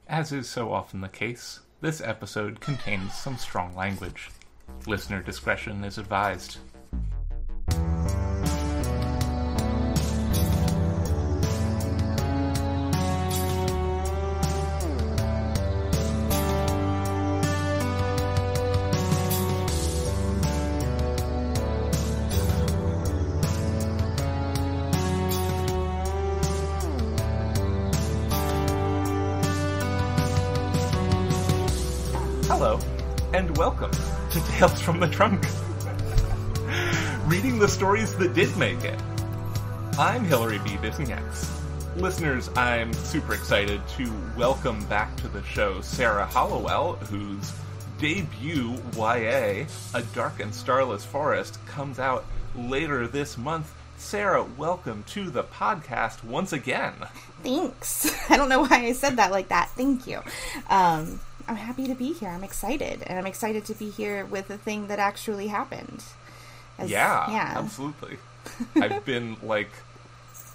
As is so often the case, this episode contains some strong language. Listener discretion is advised. Hello, and welcome to Tales from the Trunk. Reading the stories that did make it. I'm Hillary B. Bisniaks. Listeners, I'm super excited to welcome back to the show Sarah Hollowell, whose debut YA, A Dark and Starless Forest, comes out later this month. Sarah, welcome to the podcast once again. Thanks. I don't know why I said that like that. Thank you. I'm happy to be here. I'm excited. And I'm excited to be here with a thing that actually happened. Yeah, absolutely. I've been,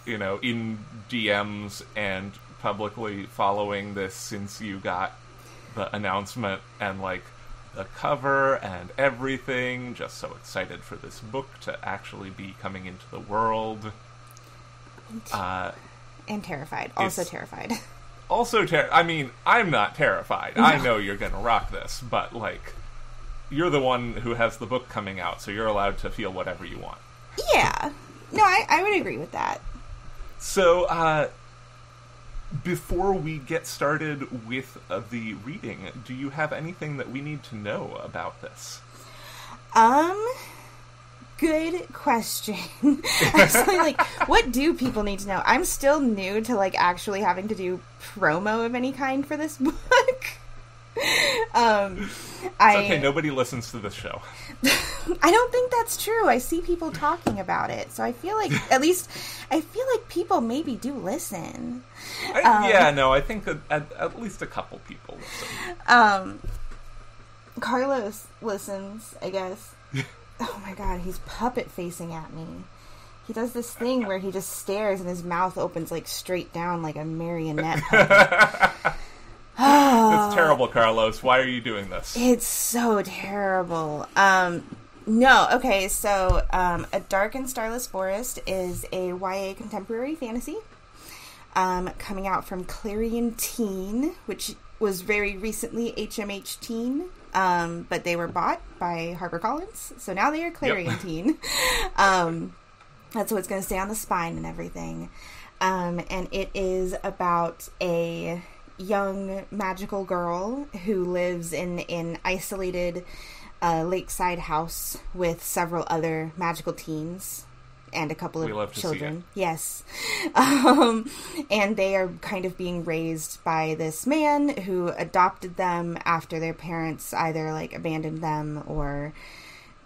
in DMs and publicly following this since you got the announcement and, the cover and everything. Just so excited for this book to actually be coming into the world. And terrified. Also terrified. I'm not terrified. No. I know you're going to rock this, but, you're the one who has the book coming out, so you're allowed to feel whatever you want. Yeah. No, I would agree with that. So, before we get started with the reading, do you have anything that we need to know about this? Good question. Actually, what do people need to know? I'm still new to, actually having to do promo of any kind for this book. It's okay, nobody listens to this show. I don't think that's true. I see people talking about it, so I feel like, people maybe do listen. I think at least a couple people listen. Carlos listens, I guess. Oh my god, he's puppet facing at me. He does this thing where he just stares and his mouth opens straight down like a marionette puppet. It's terrible, Carlos. Why are you doing this? It's so terrible. No, okay, so A Dark and Starless Forest is a YA contemporary fantasy coming out from Clarion Teen, which was very recently HMH Teen. But they were bought by HarperCollins, so now they are Clarion Teen. That's what's going to stay on the spine and everything. And it is about a young magical girl who lives in an isolated lakeside house with several other magical teens and a couple of children. Yes. And they are kind of being raised by this man who adopted them after their parents either abandoned them or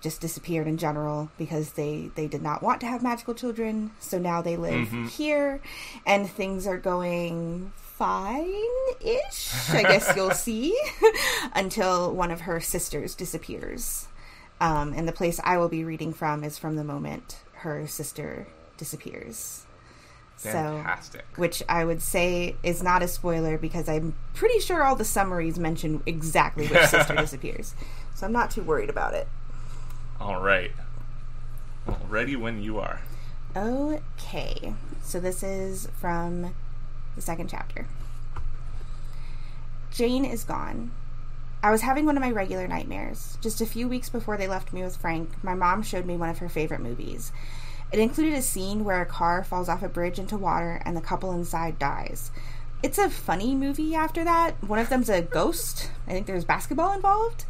just disappeared in general because they did not want to have magical children. So now they live here and things are going fine-ish, I guess you'll see, until one of her sisters disappears. And the place I will be reading from is from the moment her sister disappears. Fantastic. So, which I would say is not a spoiler because I'm pretty sure all the summaries mention exactly which sister disappears. So I'm not too worried about it. All right. Well, ready when you are. Okay. So this is from the second chapter. Jane is gone. I was having one of my regular nightmares. Just a few weeks before they left me with Frank, my mom showed me one of her favorite movies. It included a scene where a car falls off a bridge into water and the couple inside dies. It's a funny movie after that. One of them's a ghost. I think there's basketball involved.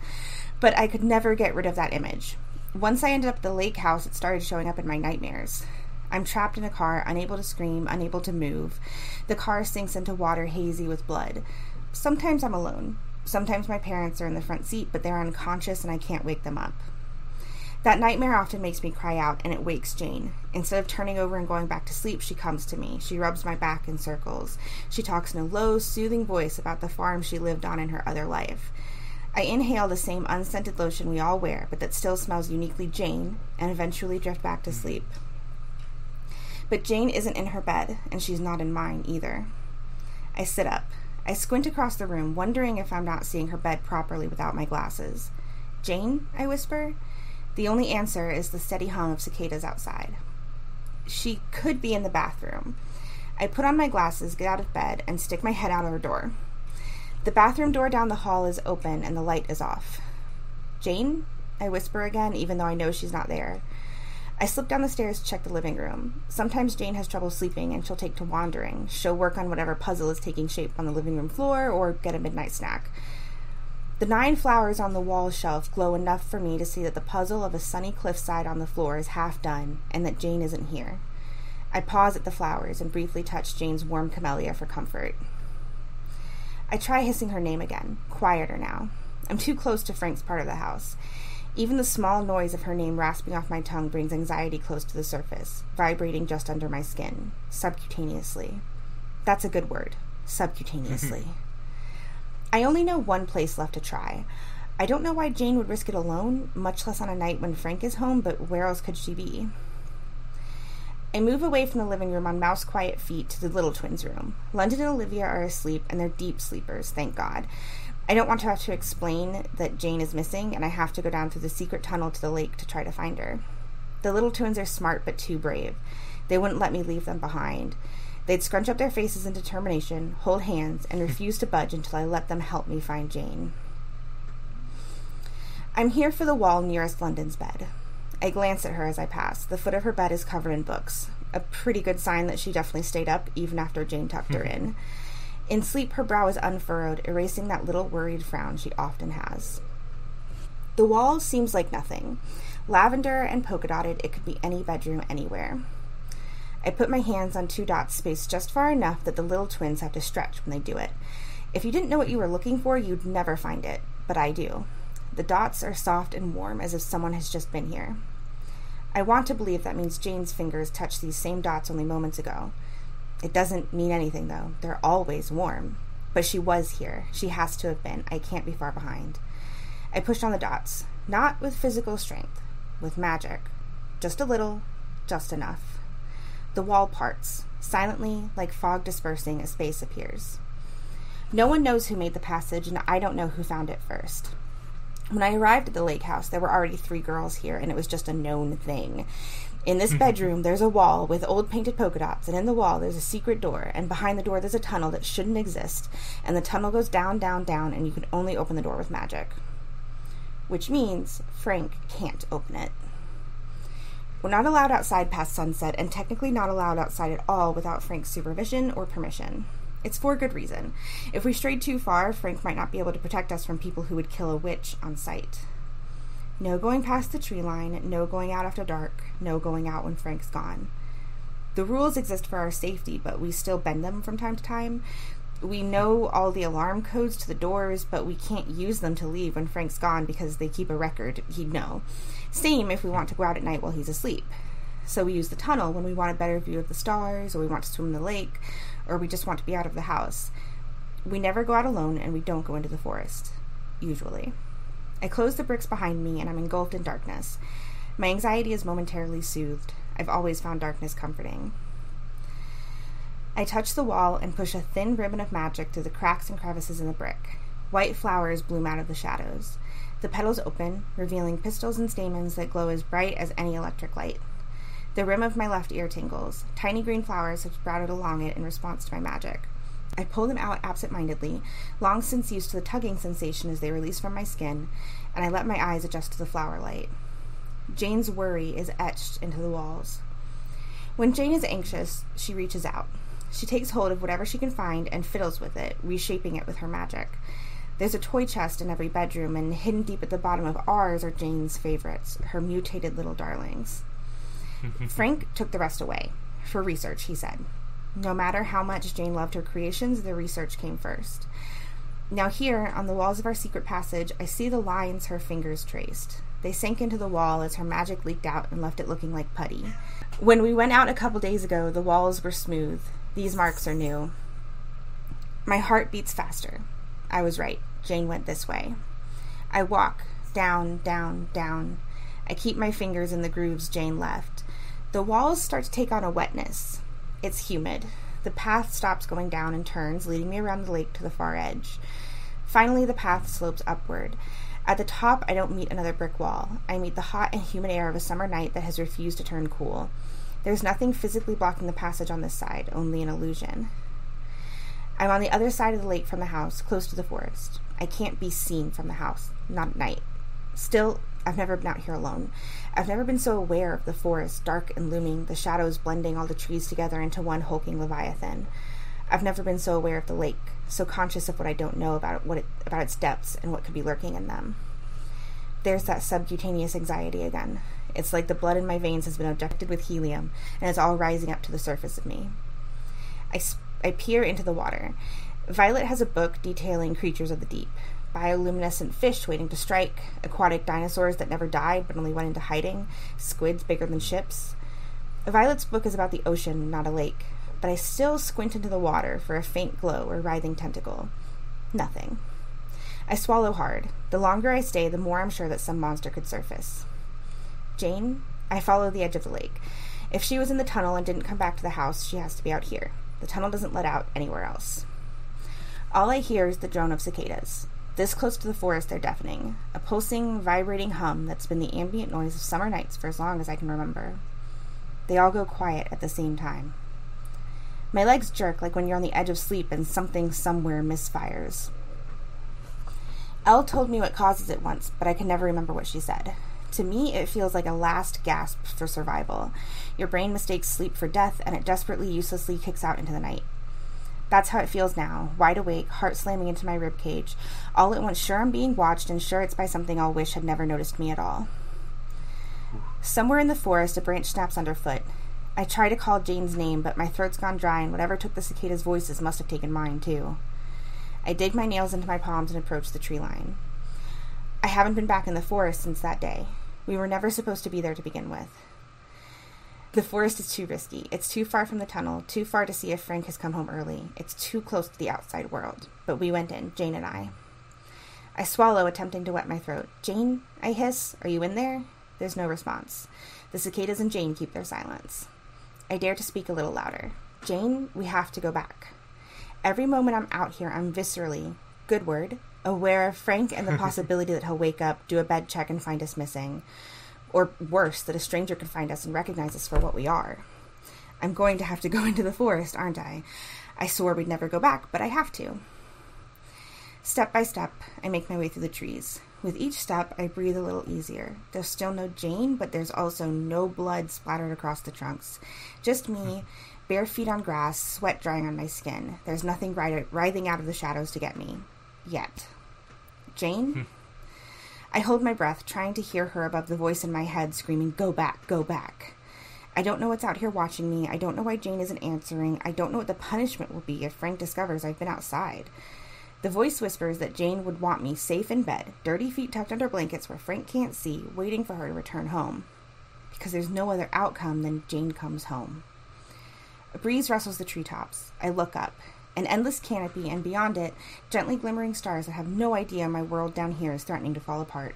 But I could never get rid of that image. Once I ended up at the lake house, it started showing up in my nightmares. I'm trapped in a car, unable to scream, unable to move. The car sinks into water hazy with blood. Sometimes I'm alone. Sometimes my parents are in the front seat, but they're unconscious and I can't wake them up. That nightmare often makes me cry out, and it wakes Jane. Instead of turning over and going back to sleep, she comes to me. She rubs my back in circles. She talks in a low, soothing voice about the farm she lived on in her other life. I inhale the same unscented lotion we all wear, but that still smells uniquely Jane, and eventually drift back to sleep. But Jane isn't in her bed, and she's not in mine either. I sit up. I squint across the room, wondering if I'm not seeing her bed properly without my glasses. "Jane?" I whisper. The only answer is the steady hum of cicadas outside. She could be in the bathroom. I put on my glasses, get out of bed, and stick my head out of her door. The bathroom door down the hall is open and the light is off. "Jane?" I whisper again, even though I know she's not there. I slip down the stairs to check the living room. Sometimes Jane has trouble sleeping and she'll take to wandering. She'll work on whatever puzzle is taking shape on the living room floor or get a midnight snack. The 9 flowers on the wall shelf glow enough for me to see that the puzzle of a sunny cliffside on the floor is half done and that Jane isn't here. I pause at the flowers and briefly touch Jane's warm camellia for comfort. I try hissing her name again, quieter now. I'm too close to Frank's part of the house. Even the small noise of her name rasping off my tongue brings anxiety close to the surface, vibrating just under my skin, subcutaneously. That's a good word, subcutaneously. I only know one place left to try. I don't know why Jane would risk it alone, much less on a night when Frank is home, but where else could she be? I move away from the living room on mouse-quiet feet to the little twins' room. London and Olivia are asleep, and they're deep sleepers, thank God. I don't want to have to explain that Jane is missing, and I have to go down through the secret tunnel to the lake to try to find her. The little twins are smart but too brave. They wouldn't let me leave them behind. They'd scrunch up their faces in determination, hold hands, and refuse to budge until I let them help me find Jane. I'm here for the wall nearest London's bed. I glance at her as I pass. The foot of her bed is covered in books. A pretty good sign that she definitely stayed up, even after Jane tucked her in. In sleep, her brow is unfurrowed, erasing that little worried frown she often has. The wall seems like nothing. Lavender and polka-dotted, it could be any bedroom anywhere. I put my hands on 2 dots spaced just far enough that the little twins have to stretch when they do it. If you didn't know what you were looking for, you'd never find it, but I do. The dots are soft and warm, as if someone has just been here. I want to believe that means Jane's fingers touched these same dots only moments ago. It doesn't mean anything, though. They're always warm. But she was here. She has to have been. I can't be far behind. I pushed on the dots. Not with physical strength. With magic. Just a little. Just enough. The wall parts. Silently, like fog dispersing, a space appears. No one knows who made the passage, and I don't know who found it first. When I arrived at the lake house, there were already 3 girls here, and it was just a known thing. In this bedroom, there's a wall with old painted polka dots, and in the wall there's a secret door, and behind the door there's a tunnel that shouldn't exist, and the tunnel goes down, down, down, and you can only open the door with magic. Which means Frank can't open it. We're not allowed outside past sunset, and technically not allowed outside at all without Frank's supervision or permission. It's for good reason. If we strayed too far, Frank might not be able to protect us from people who would kill a witch on sight. No going past the tree line, no going out after dark, no going out when Frank's gone. The rules exist for our safety, but we still bend them from time to time. We know all the alarm codes to the doors, but we can't use them to leave when Frank's gone because they keep a record. He'd know. Same if we want to go out at night while he's asleep. So we use the tunnel when we want a better view of the stars, or we want to swim in the lake, or we just want to be out of the house. We never go out alone, and we don't go into the forest. Usually. I close the bricks behind me, and I'm engulfed in darkness. My anxiety is momentarily soothed. I've always found darkness comforting. I touch the wall and push a thin ribbon of magic through the cracks and crevices in the brick. White flowers bloom out of the shadows. The petals open, revealing pistils and stamens that glow as bright as any electric light. The rim of my left ear tingles. Tiny green flowers have sprouted along it in response to my magic. I pull them out absent-mindedly, long since used to the tugging sensation as they release from my skin, and I let my eyes adjust to the flower light. Jane's worry is etched into the walls. When Jane is anxious, she reaches out. She takes hold of whatever she can find and fiddles with it, reshaping it with her magic. There's a toy chest in every bedroom, and hidden deep at the bottom of ours are Jane's favorites, her mutated little darlings. Frank took the rest away. For research, he said. No matter how much Jane loved her creations, the research came first. Now here, on the walls of our secret passage, I see the lines her fingers traced. They sank into the wall as her magic leaked out and left it looking like putty. When we went out a couple days ago, the walls were smooth. These marks are new. My heart beats faster. I was right. Jane went this way. I walk, down, down, down. I keep my fingers in the grooves Jane left. The walls start to take on a wetness. It's humid. The path stops going down and turns, leading me around the lake to the far edge. Finally, the path slopes upward. At the top, I don't meet another brick wall. I meet the hot and humid air of a summer night that has refused to turn cool. There's nothing physically blocking the passage on this side, only an illusion. I'm on the other side of the lake from the house, close to the forest. I can't be seen from the house, not at night. Still, I've never been out here alone. I've never been so aware of the forest, dark and looming, the shadows blending all the trees together into one hulking leviathan. I've never been so aware of the lake, so conscious of what I don't know about about its depths and what could be lurking in them. There's that subcutaneous anxiety again. It's like the blood in my veins has been injected with helium, and it's all rising up to the surface of me. I peer into the water. Violet has a book detailing creatures of the deep. Bioluminescent fish waiting to strike, aquatic dinosaurs that never died but only went into hiding, squids bigger than ships. Violet's book is about the ocean, not a lake, but I still squint into the water for a faint glow or writhing tentacle. Nothing. I swallow hard. The longer I stay, the more I'm sure that some monster could surface. Jane? I follow the edge of the lake. If she was in the tunnel and didn't come back to the house, she has to be out here. The tunnel doesn't let out anywhere else. All I hear is the drone of cicadas. This close to the forest, they're deafening. A pulsing, vibrating hum that's been the ambient noise of summer nights for as long as I can remember. They all go quiet at the same time. My legs jerk like when you're on the edge of sleep and something somewhere misfires. Elle told me what causes it once, but I can never remember what she said. To me, it feels like a last gasp for survival. Your brain mistakes sleep for death, and it desperately, uselessly kicks out into the night. That's how it feels now, wide awake, heart slamming into my ribcage, all at once sure I'm being watched and sure it's by something I'll wish had never noticed me at all. Somewhere in the forest, a branch snaps underfoot. I try to call Jane's name, but my throat's gone dry, and whatever took the cicadas' voices must have taken mine, too. I dig my nails into my palms and approach the tree line. I haven't been back in the forest since that day. We were never supposed to be there to begin with. The forest is too risky. It's too far from the tunnel, too far to see if Frank has come home early. It's too close to the outside world. But we went in, Jane and I. I swallow, attempting to wet my throat. Jane, I hiss. Are you in there? There's no response. The cicadas and Jane keep their silence. I dare to speak a little louder. Jane, we have to go back. Every moment I'm out here, I'm viscerally, good word, aware of Frank and the possibility that he'll wake up, do a bed check, and find us missing. Or worse, that a stranger could find us and recognize us for what we are. I'm going to have to go into the forest, aren't I? I swore we'd never go back, but I have to. Step by step, I make my way through the trees. With each step, I breathe a little easier. There's still no Jane, but there's also no blood splattered across the trunks. Just me, bare feet on grass, sweat drying on my skin. There's nothing writhing out of the shadows to get me. Yet. Jane? I hold my breath, trying to hear her above the voice in my head screaming, "Go back, go back." I don't know what's out here watching me. I don't know why Jane isn't answering. I don't know what the punishment will be if Frank discovers I've been outside. The voice whispers that Jane would want me safe in bed, dirty feet tucked under blankets where Frank can't see, waiting for her to return home. Because there's no other outcome than Jane comes home. A breeze rustles the treetops. I look up. An endless canopy, and beyond it, gently glimmering stars that have no idea my world down here is threatening to fall apart.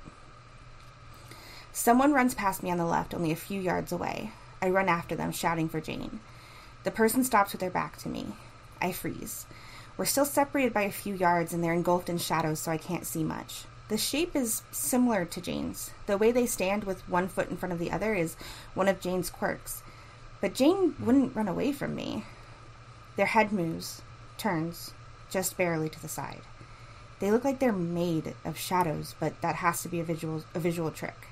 Someone runs past me on the left, only a few yards away. I run after them, shouting for Jane. The person stops with their back to me. I freeze. We're still separated by a few yards, and they're engulfed in shadows, so I can't see much. The shape is similar to Jane's. The way they stand with one foot in front of the other is one of Jane's quirks. But Jane wouldn't run away from me. Their head moves, turns, just barely to the side. They look like they're made of shadows, but that has to be a visual trick.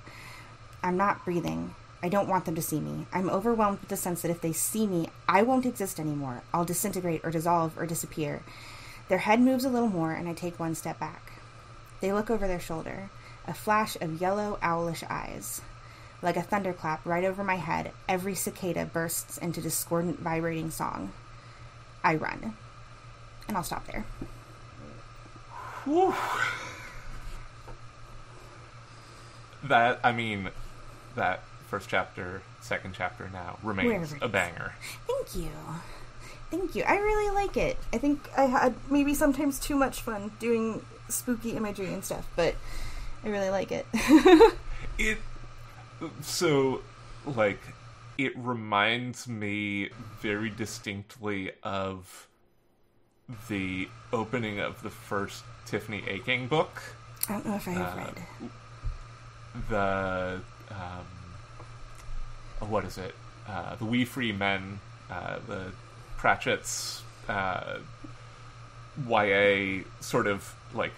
I'm not breathing. I don't want them to see me. I'm overwhelmed with the sense that if they see me, I won't exist anymore. I'll disintegrate or dissolve or disappear. Their head moves a little more, and I take one step back. They look over their shoulder. A flash of yellow, owlish eyes. Like a thunderclap right over my head, every cicada bursts into discordant, vibrating song. I run. And I'll stop there. Whew. That first chapter, second chapter now remains a banger. Thank you. I really like it. I think I had maybe sometimes too much fun doing spooky imagery and stuff, but I really like it. it reminds me very distinctly of the opening of the first Tiffany Aching book. I don't know if I have read. The, what is it? The We Free Men, the Pratchett's YA sort of, like...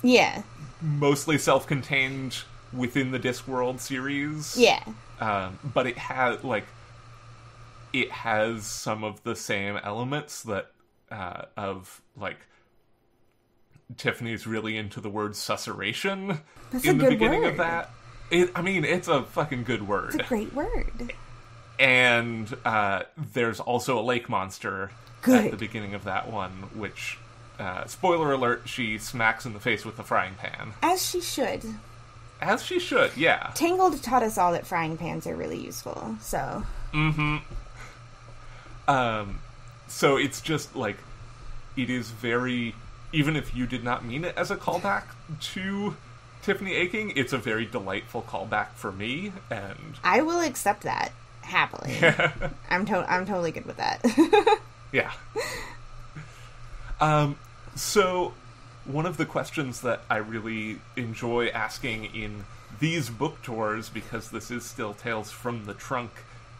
Yeah. Mostly self-contained within the Discworld series. Yeah. But it has, like... It has some of the same elements that, of, like... Tiffany's really into the word susurration in the beginning of that. It's a fucking good word. It's a great word. And there's also a lake monster at the beginning of that one, which, spoiler alert, she smacks in the face with the frying pan. As she should. As she should, yeah. Tangled taught us all that frying pans are really useful, so... Mm-hmm. So it's just, like, it is very... Even if you did not mean it as a callback to Tiffany Aching, it's a very delightful callback for me, and... I will accept that, happily. I'm totally good with that. Yeah. So, one of the questions that I really enjoy asking in these book tours, because this is still Tales from the Trunk,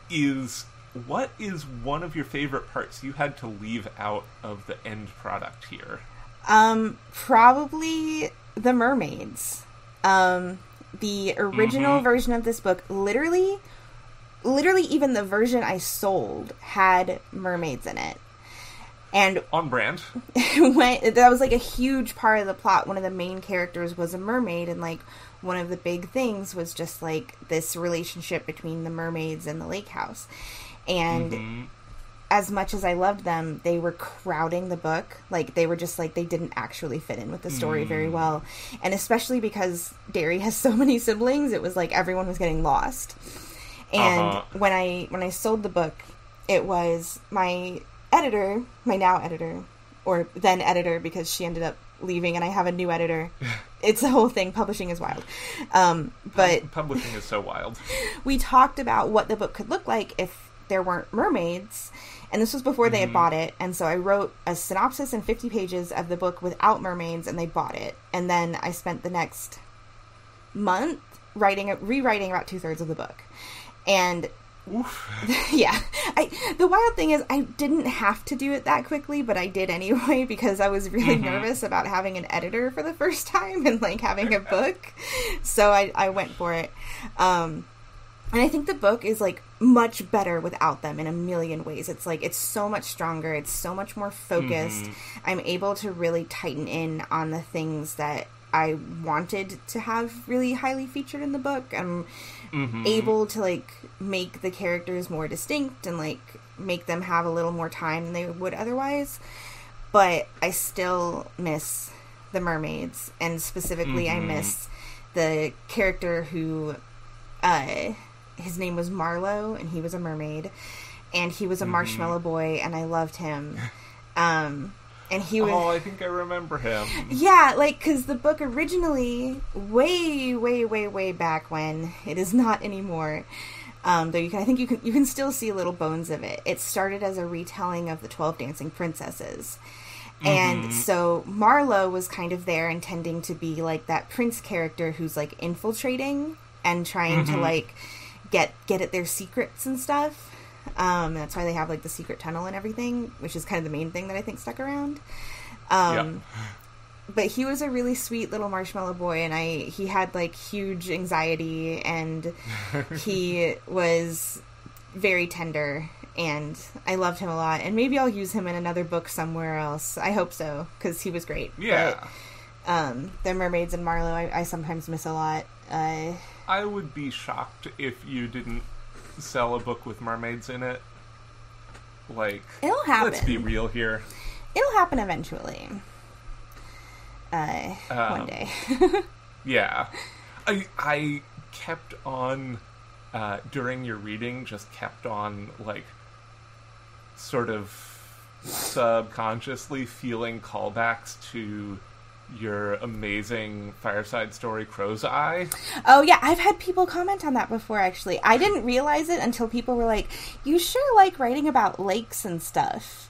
is... What is one of your favorite parts you had to leave out of the end product here? Probably the mermaids. The original version of this book, literally even the version I sold had mermaids in it. And on brand. That was like a huge part of the plot. One of the main characters was a mermaid, and like one of the big things was just like this relationship between the mermaids and the lake house. And as much as I loved them, they were crowding the book. Like, they were just, like, they didn't actually fit in with the story very well. And especially because Derry has so many siblings, it was like everyone was getting lost. And when I sold the book, it was my editor, my now editor, or then editor, because she ended up leaving and I have a new editor. It's a whole thing. Publishing is wild. But publishing is so wild. We talked about what the book could look like if there weren't mermaids, and this was before they had bought it, and so I wrote a synopsis and 50 pages of the book without mermaids, and they bought it, and then I spent the next month rewriting about 2/3 of the book, and yeah, the wild thing is I didn't have to do it that quickly, but I did anyway, because I was really nervous about having an editor for the first time, and like having a book, so I went for it. And I think the book is, like, much better without them in a million ways. It's, like, it's so much stronger. It's so much more focused. I'm able to really tighten in on the things that I wanted to have really highly featured in the book. I'm able to, like, make the characters more distinct and, like, make them have a little more time than they would otherwise. But I still miss the mermaids. And specifically, I miss the character who... his name was Marlowe, and he was a mermaid, and he was a marshmallow boy, and I loved him. And he was... Oh, I think I remember him. Yeah, like, because the book originally, way back when, it is not anymore, though you can still see little bones of it. It started as a retelling of the 12 Dancing Princesses. And so Marlowe was kind of there intending to be, like, that prince character who's, like, infiltrating and trying to, like... get at their secrets and stuff. That's why they have, like, the secret tunnel and everything, which is kind of the main thing that I think stuck around. But he was a really sweet little marshmallow boy, and he had, like, huge anxiety, and he was very tender, and I loved him a lot. And maybe I'll use him in another book somewhere else. I hope so, because he was great. Yeah. But, the mermaids and Marlowe, I sometimes miss a lot. I would be shocked if you didn't sell a book with mermaids in it. Like, it'll happen. Let's be real here. It'll happen eventually. One day. Yeah. I kept on, during your reading, just kept on, like, sort of subconsciously feeling callbacks to your amazing fireside story, Crow's Eye. Oh, yeah, I've had people comment on that before, actually. I didn't realize it until people were like, you sure like writing about lakes and stuff.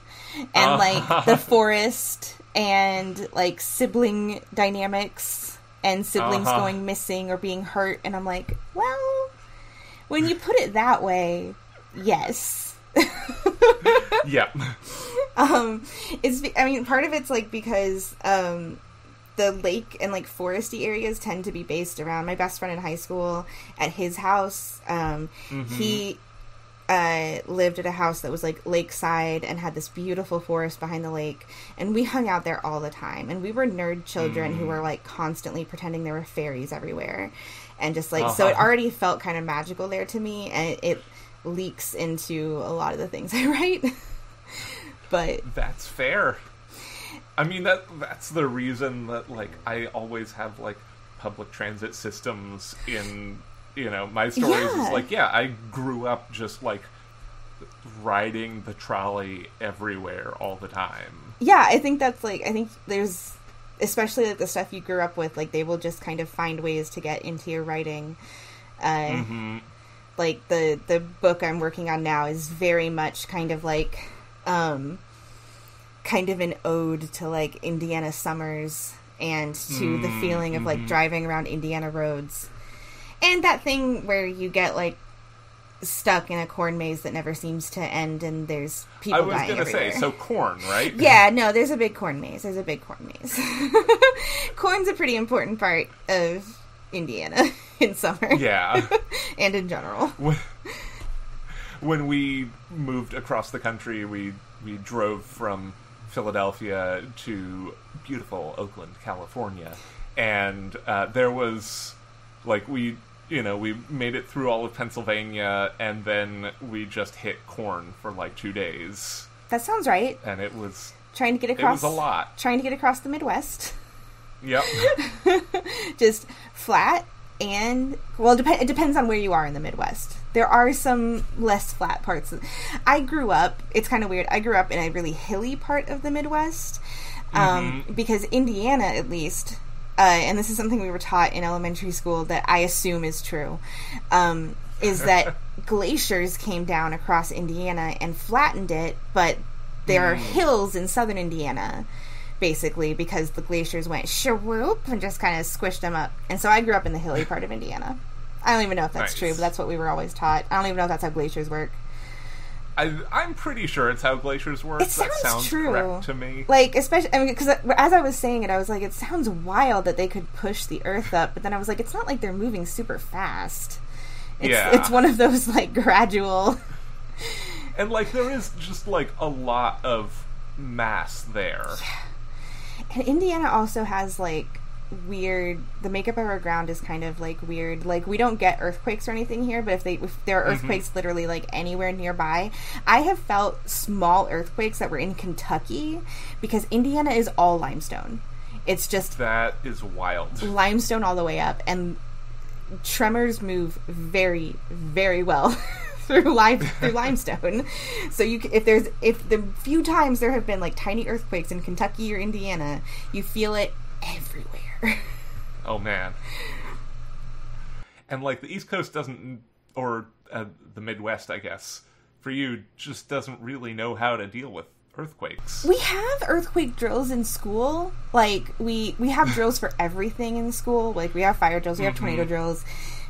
And, like, the forest and, like, sibling dynamics and siblings going missing or being hurt. And I'm like, well, when you put it that way, yes. Yep. Part of it's, like, because, the lake and, like, foresty areas tend to be based around my best friend in high school. At his house, he lived at a house that was, like, lakeside and had this beautiful forest behind the lake. And we hung out there all the time. And we were nerd children who were, like, constantly pretending there were fairies everywhere. And just, like, so it already felt kind of magical there to me. And it leaks into a lot of the things I write. But that's fair. I mean, that's the reason that, like, I always have, like, public transit systems in, you know, my stories is, like, I grew up just, like, riding the trolley everywhere all the time. Yeah, I think that's, like, I think there's, especially, like, the stuff you grew up with, like, they will just kind of find ways to get into your writing. Like, the book I'm working on now is very much kind of, like, kind of an ode to, like, Indiana summers and to the feeling of, like, driving around Indiana roads. And that thing where you get, like, stuck in a corn maze that never seems to end and there's people dying everywhere. I was going to say, so corn, right? Yeah, no, there's a big corn maze. Corn's a pretty important part of Indiana in summer. Yeah. And in general. When we moved across the country, we drove from Philadelphia to beautiful Oakland, California, and there was, like, we made it through all of Pennsylvania, and then we just hit corn for, like, 2 days. That sounds right. And it was trying to get across. It was a lot. Trying to get across the Midwest. Yep. Just flat. And, well, it depends on where you are in the Midwest. There are some less flat parts. I grew up, it's kind of weird, I grew up in a really hilly part of the Midwest, because Indiana, at least, and this is something we were taught in elementary school that I assume is true, is that glaciers came down across Indiana and flattened it, but there are hills in southern Indiana, basically, because the glaciers went shwoop and just kind of squished them up. And so I grew up in the hilly part of Indiana. I don't even know if that's true, but that's what we were always taught. I don't even know if that's how glaciers work. I'm pretty sure it's how glaciers work. It sounds true. Correct to me. Like, especially, I mean, because as I was saying it, I was like, it sounds wild that they could push the Earth up, but then I was like, it's not like they're moving super fast. It's one of those, like, gradual... And, like, there is just, like, a lot of mass there. Yeah. And Indiana also has, like, weird... The makeup of our ground is kind of, like, weird. Like, we don't get earthquakes or anything here, but if there are earthquakes literally, like, anywhere nearby... I have felt small earthquakes that were in Kentucky, because Indiana is all limestone. It's just... That is wild. Limestone all the way up, and tremors move very, very well... through limestone. So if the few times there have been, like, tiny earthquakes in Kentucky or Indiana, you feel it everywhere. Oh man. And, like, the East Coast doesn't, or the Midwest, I guess, for you, just doesn't really know how to deal with earthquakes. We have earthquake drills in school. Like, we have drills for everything in school. Like, we have fire drills, we have tornado drills,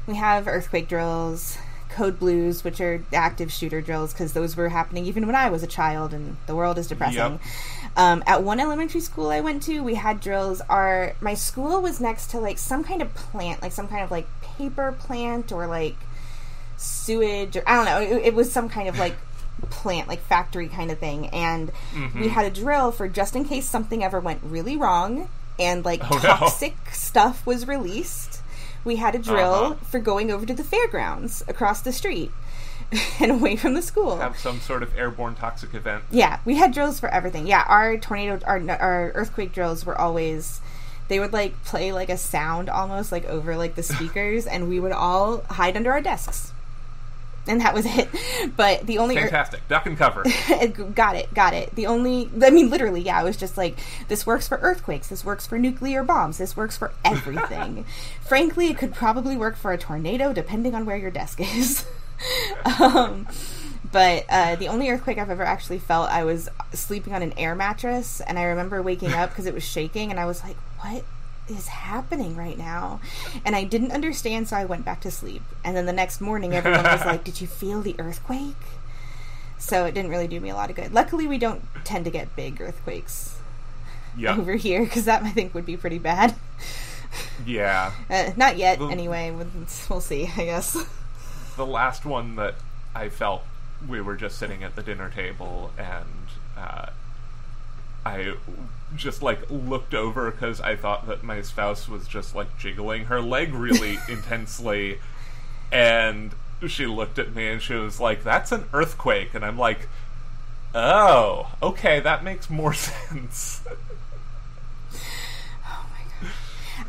we have earthquake drills, code blues, which are active shooter drills, because those were happening even when I was a child, and the world is depressing. Yep. At one elementary school I went to, we had drills. My school was next to, like, some kind of plant, like some kind of, like, paper plant, or, like, sewage, or I don't know. It was some kind of, like, plant, like, factory kind of thing, and we had a drill for just in case something ever went really wrong, and, like, toxic stuff was released. We had a drill for going over to the fairgrounds across the street and away from the school. Have some sort of airborne toxic event. Yeah, we had drills for everything. Yeah, our earthquake drills were always... They would, like, play, like, a sound almost, like, over, like, the speakers, and we would all hide under our desks. And that was it. But the only... Fantastic. Duck and cover. Got it. The only... I mean, literally, yeah, it was just like, this works for earthquakes, this works for nuclear bombs, this works for everything. Frankly, it could probably work for a tornado, depending on where your desk is. But the only earthquake I've ever actually felt, I was sleeping on an air mattress, and I remember waking up because it was shaking, and I was like, what is happening right now? And I didn't understand, so I went back to sleep. And then the next morning, everyone was like, did you feel the earthquake? So it didn't really do me a lot of good. Luckily, we don't tend to get big earthquakes over here, because that, I think, would be pretty bad. Yeah. Not yet, anyway. We'll see, I guess. The last one that I felt, we were just sitting at the dinner table, and I just, like, looked over because I thought that my spouse was just, like, jiggling her leg really intensely, and she looked at me and she was like, that's an earthquake, and I'm like, oh, okay, that makes more sense.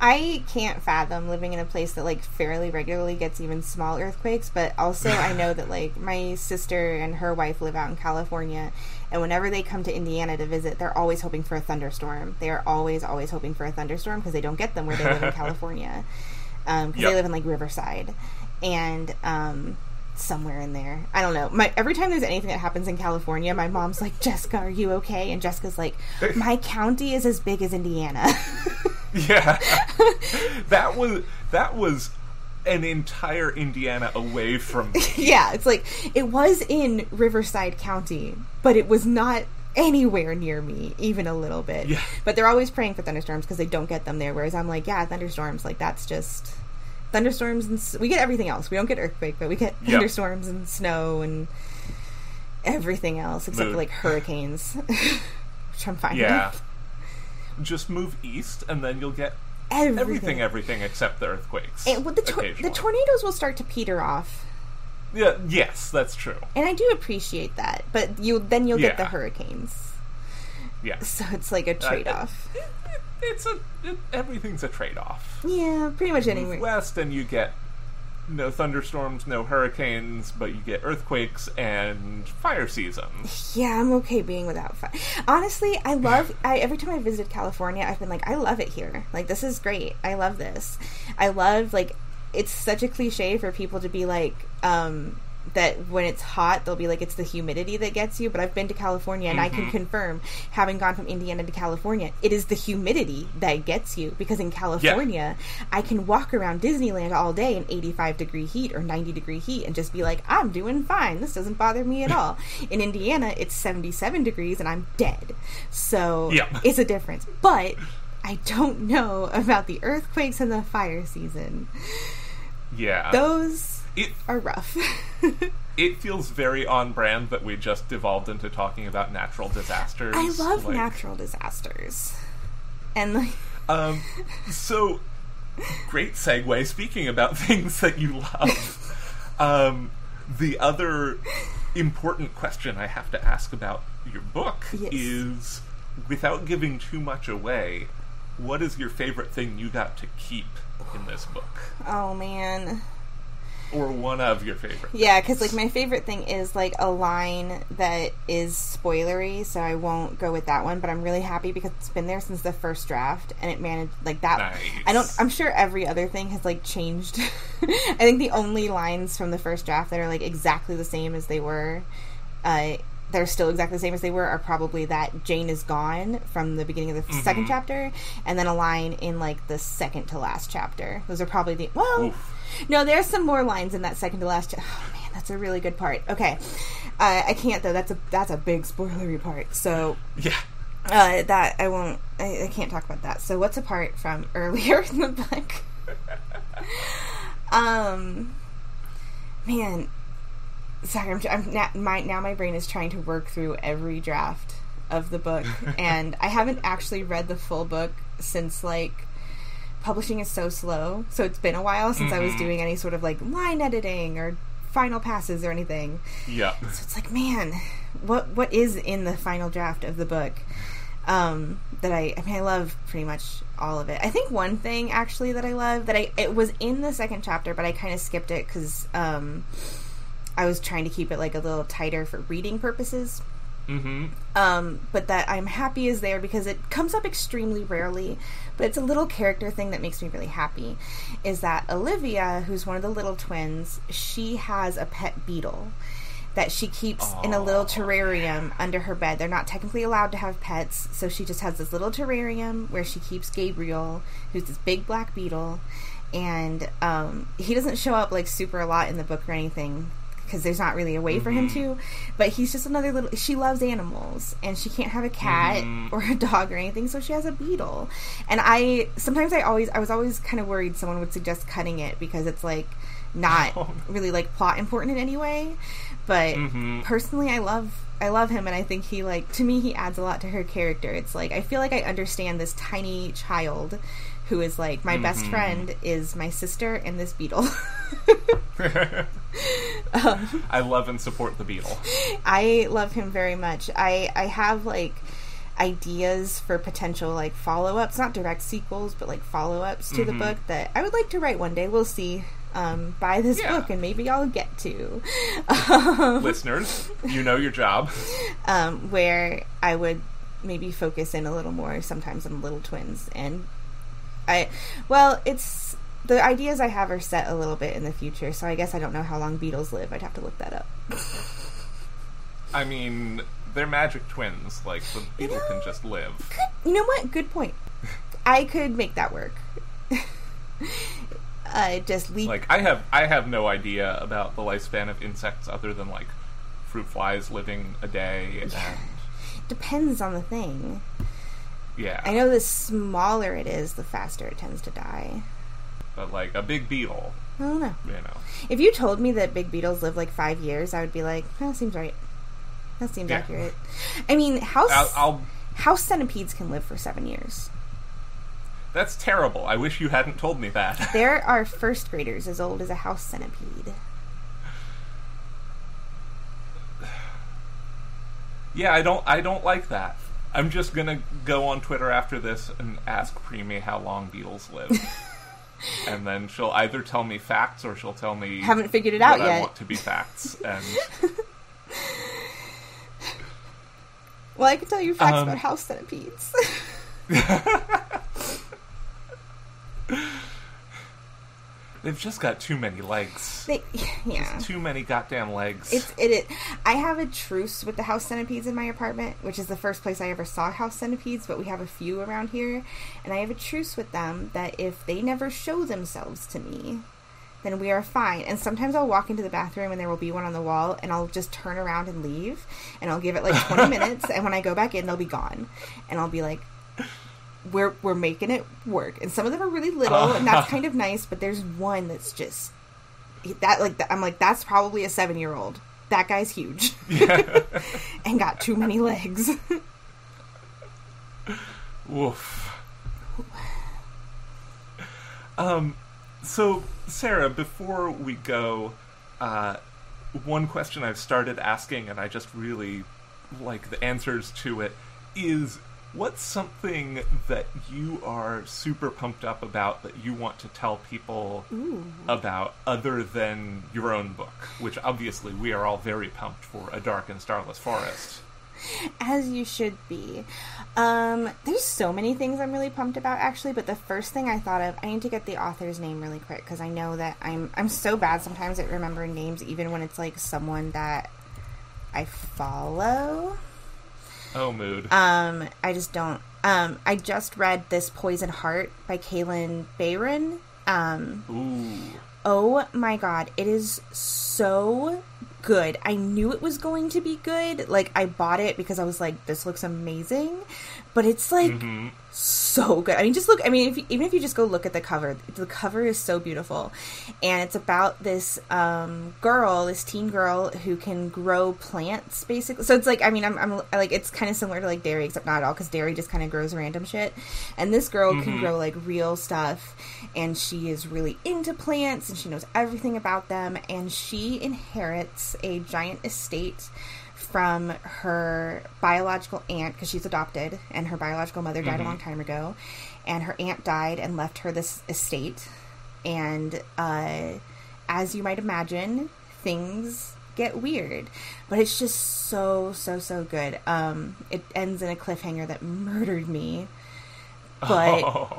I can't fathom living in a place that, like, fairly regularly gets even small earthquakes, but also I know that, like, my sister and her wife live out in California, and whenever they come to Indiana to visit, they're always hoping for a thunderstorm. They are always hoping for a thunderstorm because they don't get them where they live in California. Because they live in, like, Riverside. And, somewhere in there. I don't know. Every time there's anything that happens in California, my mom's like, Jessica, are you okay? And Jessica's like, my county is as big as Indiana. Yeah. That was an entire Indiana away from me. Yeah, it's like, it was in Riverside County, but it was not anywhere near me, even a little bit. Yeah. But they're always praying for thunderstorms because they don't get them there, whereas I'm like, yeah, thunderstorms, like, that's just... Thunderstorms, and we get everything else. We don't get earthquake, but we get thunderstorms and snow and everything else, except for, like, hurricanes, which I'm fine with. Just move east, and then you'll get everything except the earthquakes. And the tornadoes will start to peter off. Yeah, yes, that's true. And I do appreciate that, but you'll get the hurricanes. Yeah. So it's like a trade-off. Everything's a trade-off. Yeah, pretty much anywhere. West, and you get no thunderstorms, no hurricanes, but you get earthquakes and fire seasons. Yeah, I'm okay being without fire. Honestly, every time I visit California, I've been like, I love it here. Like, this is great. I love this. I love, like, it's such a cliche for people to be like, that when it's hot, they'll be like, it's the humidity that gets you, but I've been to California, and I can confirm, having gone from Indiana to California, it is the humidity that gets you, because in California, I can walk around Disneyland all day in 85-degree heat or 90-degree heat and just be like, I'm doing fine, this doesn't bother me at all. In Indiana, it's 77 degrees and I'm dead. So, it's a difference. But I don't know about the earthquakes and the fire season. Yeah. Those are rough. It feels very on brand that we just devolved into talking about natural disasters. I love natural disasters. And like so great segue. Speaking about things that you love, the other important question I have to ask about your book is, without giving too much away, what is your favorite thing you got to keep in this book? Oh, man. Or one of your favorites. Yeah, because, like, my favorite thing is, like, a line that is spoilery, so I won't go with that one, but I'm really happy because it's been there since the first draft, and it managed, like, that... Nice. I'm sure every other thing has, like, changed. I think the only lines from the first draft that are, like, exactly the same as they were, that are still exactly the same as they were, are probably that Jane is gone from the beginning of the second chapter, and then a line in, like, the second to last chapter. Those are probably the... Well... Oof. No, there's some more lines in that second to last. Oh man, that's a really good part. Okay, I can't though. That's a big spoilery part. So that I won't. I can't talk about that. So what's a part from earlier in the book? Man, sorry. Now my brain is trying to work through every draft of the book, and I haven't actually read the full book since, like, publishing is so slow, so it's been a while since I was doing any sort of, like, line editing or final passes or anything. Yeah. So it's like, man, what is in the final draft of the book? That I love pretty much all of it. I think one thing, actually, that I love, it was in the second chapter, but I kind of skipped it because, I was trying to keep it, like, a little tighter for reading purposes. Mm-hmm. But that I'm happy is there because it comes up extremely rarely, but it's a little character thing that makes me really happy, is that Olivia, who's one of the little twins, she has a pet beetle that she keeps in a little terrarium under her bed. They're not technically allowed to have pets, so she just has this little terrarium where she keeps Gabriel, who's this big black beetle, and he doesn't show up, like, super a lot in the book or anything, because there's not really a way for him to, but he's just another little, she loves animals, and she can't have a cat or a dog or anything, so she has a beetle. And I was always kind of worried someone would suggest cutting it, because it's, like, not really, like, plot important in any way, but personally I love him, and I think he, like, to me, he adds a lot to her character. It's like, I feel like I understand this tiny child who is like, my best friend is my sister and this beetle. I love and support the beetle. I love him very much. I have, like, ideas for potential, like, follow-ups, not direct sequels, but, like, follow-ups to the book that I would like to write one day. We'll see. Buy this book and maybe I'll get to. Listeners, you know your job. Where I would maybe focus in a little more sometimes on the little twins, and it's the ideas I have are set a little bit in the future, so I guess I don't know how long beetles live. I'd have to look that up. I mean, they're magic twins. Like, the beetle can just live. You know what? Good point. I could make that work. Like, I have no idea about the lifespan of insects other than, like, fruit flies living a day. And depends on the thing. Yeah. I know the smaller it is, the faster it tends to die. But, like, a big beetle. I don't know. You know. If you told me that big beetles live, like, 5 years, I would be like, that seems right. That seems accurate. I mean, house centipedes can live for 7 years. That's terrible. I wish you hadn't told me that. There are first graders as old as a house centipede. Yeah, I don't like that. I'm just gonna go on Twitter after this and ask Premee how long beetles live. And then she'll either tell me facts or she'll tell me haven't figured it out yet. I want to be facts. And well, I can tell you facts about house centipedes. They've just got too many legs. Just too many goddamn legs. I have a truce with the house centipedes in my apartment, which is the first place I ever saw house centipedes, but we have a few around here, and I have a truce with them that if they never show themselves to me, then we are fine. And sometimes I'll walk into the bathroom and there will be one on the wall, and I'll just turn around and leave, and I'll give it like 20 minutes, and when I go back in, they'll be gone. And I'll be like, we're making it work. And some of them are really little, and that's kind of nice, but there's one that's just I'm like, that's probably a 7-year-old. That guy's huge. Yeah. And got too many legs. Woof. So Sarah, before we go, one question I've started asking, and I just really like the answers to it, is what's something that you are super pumped up about that you want to tell people about other than your own book? Which obviously we are all very pumped for A Dark and Starless Forest. As you should be. There's so many things I'm really pumped about, actually, but the first thing I thought of, I need to get the author's name really quick, because I know that I'm so bad sometimes at remembering names, even when it's like someone that I follow. Oh, mood. I just don't. I just read This Poison Heart by Kalynn Bayron. Ooh. Oh my god, it is so good. I knew it was going to be good. Like, I bought it because I was like, this looks amazing. But it's like so good. I mean, just look. I mean, even if you just go look at the cover is so beautiful, and it's about this this teen girl who can grow plants, basically. So it's like, I mean, I'm like, it's kind of similar to like Derry, except not at all, because Derry just kind of grows random shit, and this girl can grow like real stuff, and she is really into plants, and she knows everything about them, and she inherits a giant estate from her biological aunt, because she's adopted, and her biological mother died a long time ago, and her aunt died and left her this estate, and as you might imagine, things get weird, but it's just so good. It ends in a cliffhanger that murdered me, but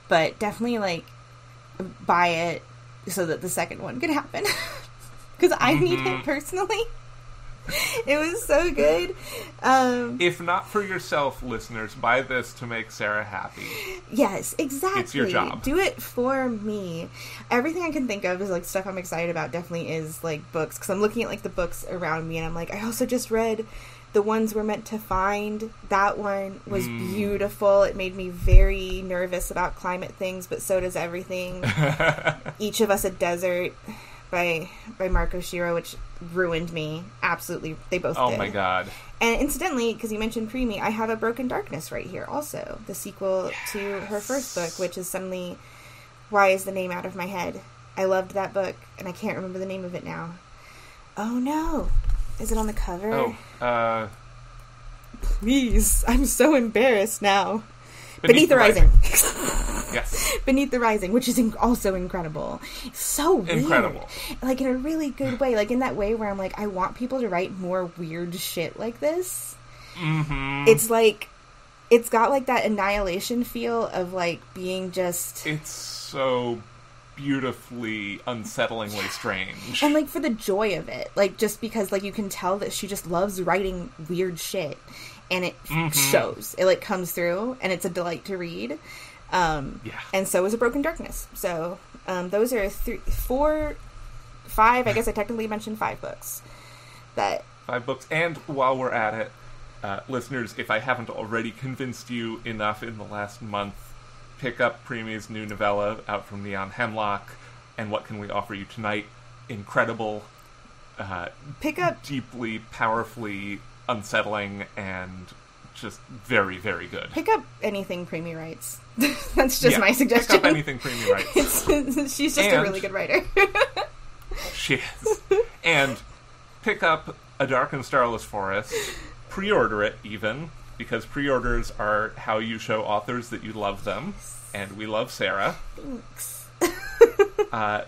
but definitely like buy it so that the second one could happen, because I need it personally. It was so good. If not for yourself, listeners, buy this to make Sarah happy. Yes, exactly. It's your job. Do it for me. Everything I can think of is like stuff I'm excited about. Definitely is like books, because I'm looking at like the books around me, and I'm like, I also just read The Ones We're Meant to Find. That one was beautiful. It made me very nervous about climate things, but so does everything. Each of Us a Desert by Mark Oshiro, which ruined me. Absolutely. They both did. Oh my god. And incidentally, because you mentioned Premee, I have A Broken Darkness right here also. The sequel to her first book, which is suddenly... Why is the name out of my head? I loved that book, and I can't remember the name of it now. Oh no. Is it on the cover? Oh, Please. I'm so embarrassed now. Beneath the Rising. Yes. Beneath the Rising, which is also incredible. So weird. Incredible. Like, in a really good way. Like, in that way where I'm like, I want people to write more weird shit like this. Mm-hmm. It's like, it's got, like, that Annihilation feel of, like, being just... It's so beautifully, unsettlingly strange. And, like, for the joy of it. Like, just because, like, you can tell that she just loves writing weird shit. And it shows. It, like, comes through, and it's a delight to read. And so is A Broken Darkness. So, those are 5, I guess I technically mentioned 5 books. 5 books. And while we're at it, listeners, if I haven't already convinced you enough in the last month, pick up Premee's new novella out from Neon Hemlock, and What Can We Offer You Tonight? Incredible, pick up... deeply, powerfully unsettling, and just very, very good. Pick up anything Premee writes. That's just my suggestion. Pick up anything Premee writes. She's just a really good writer. She is. And pick up A Dark and Starless Forest. Pre-order it, even, because pre-orders are how you show authors that you love them. And we love Sarah. Thanks. A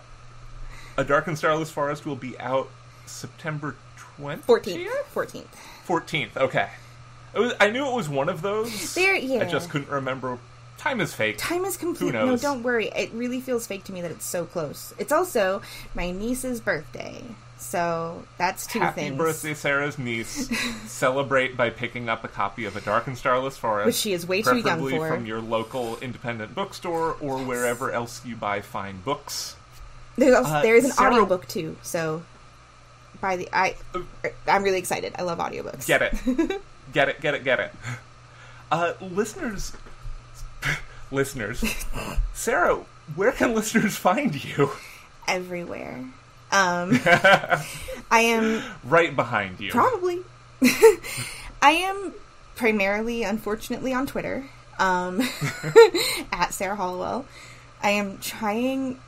Dark and Starless Forest will be out September 20th? 14th, okay. I knew it was one of those. I just couldn't remember. Time is fake. Time is complete. Who knows? No, don't worry. It really feels fake to me that it's so close. It's also my niece's birthday. So that's two things. Happy birthday, Sarah's niece. Celebrate by picking up a copy of A Dark and Starless Forest. Which she is way too young for. Preferably from your local independent bookstore or wherever else you buy fine books. There is an audiobook too, so... I'm really excited. I love audiobooks. Get it. Get it. Listeners. Sarah, where can listeners find you? Everywhere. I am... Right behind you. Probably. I am primarily, unfortunately, on Twitter. At Sarah Hollowell. I am trying...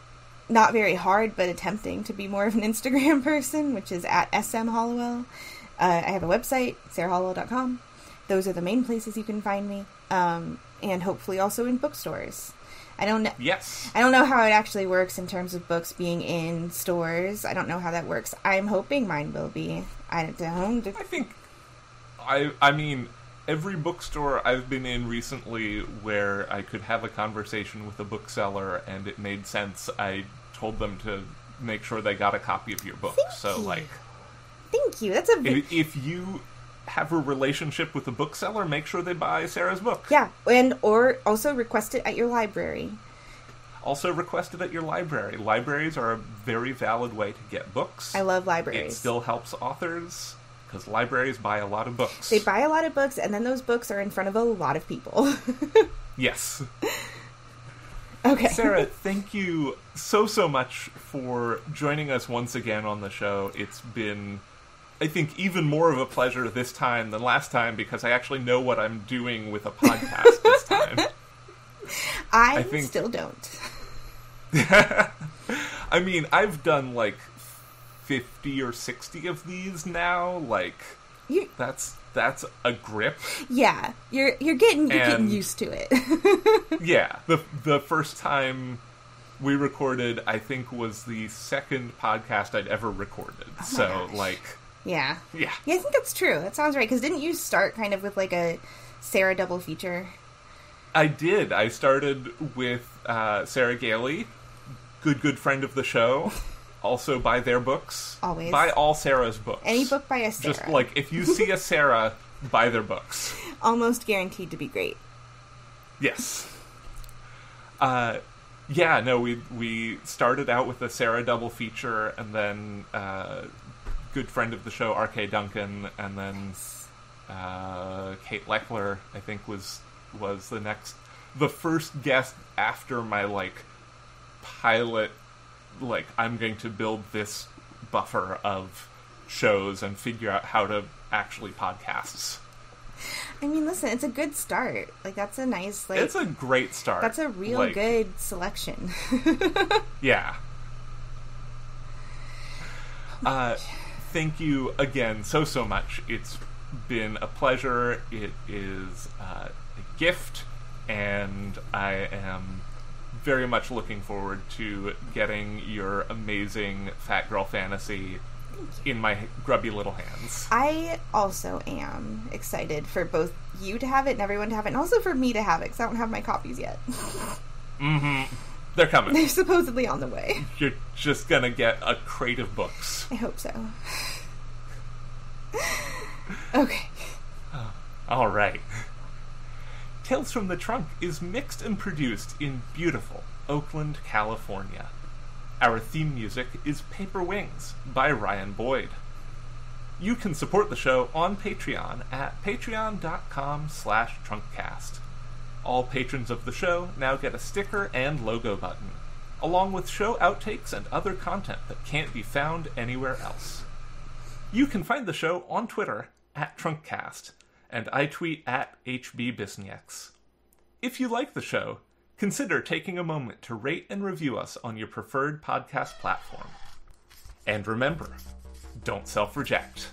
Not very hard, but attempting to be more of an Instagram person, which is at SM Hollowell. I have a website, sarahhollowell.com. Those are the main places you can find me. And hopefully also in bookstores. I don't know. Yes. I don't know how it actually works in terms of books being in stores. I don't know how that works. I'm hoping mine will be. I mean, every bookstore I've been in recently where I could have a conversation with a bookseller and it made sense, I told them to make sure they got a copy of your book. Thank you. That's if you have a relationship with a bookseller, make sure they buy Sarah's book. Yeah, or also request it at your library. Libraries are a very valid way to get books. I love libraries. It still helps authors, because libraries buy a lot of books. They buy a lot of books, and then those books are in front of a lot of people. Yes. Okay. Sarah, thank you so much for joining us once again on the show. It's been, I think, even more of a pleasure this time than last time, because I actually know what I'm doing with a podcast this time. I still don't. I mean, I've done like 50 or 60 of these now. Like, that's a grip. Yeah, you're getting used to it. Yeah, the first time we recorded, I think, was the second podcast I'd ever recorded. Oh so, gosh. like... Yeah. Yeah. Yeah, I think that's true. That sounds right. Because didn't you start kind of with, like, a Sarah double feature? I did. I started with Sarah Gailey, good friend of the show. Also buy their books. Always. Buy all Sarah's books. Any book by a Sarah. Just, like, if you see a Sarah, buy their books. Almost guaranteed to be great. Yes. Yeah, no, we started out with a Sarah double feature, and then good friend of the show, R.K. Duncan, and then Kate Lechler, I think, was the first guest after my, like, pilot, like, I'm going to build this buffer of shows and figure out how to actually podcasts. I mean, listen, it's a good start. Like, that's a nice, like... It's a great start. That's a real, like, good selection. Yeah. Thank you again so much. It's been a pleasure. It is a gift, and I am very much looking forward to getting your amazing Fat Girl Fantasy in my grubby little hands. I also am excited for both you to have it and everyone to have it, and also for me to have it, because I don't have my copies yet. Mm-hmm. They're coming. They're supposedly on the way. You're just gonna get a crate of books. I hope so. Okay. All right. Tales from the Trunk is mixed and produced in beautiful Oakland, California. Our theme music is Paper Wings by Ryan Boyd. You can support the show on Patreon at patreon.com/trunkcast. All patrons of the show now get a sticker and logo button, along with show outtakes and other content that can't be found anywhere else. You can find the show on Twitter at Trunkcast, and I tweet at HBBisnieks. If you like the show, consider taking a moment to rate and review us on your preferred podcast platform. And remember, don't self-reject.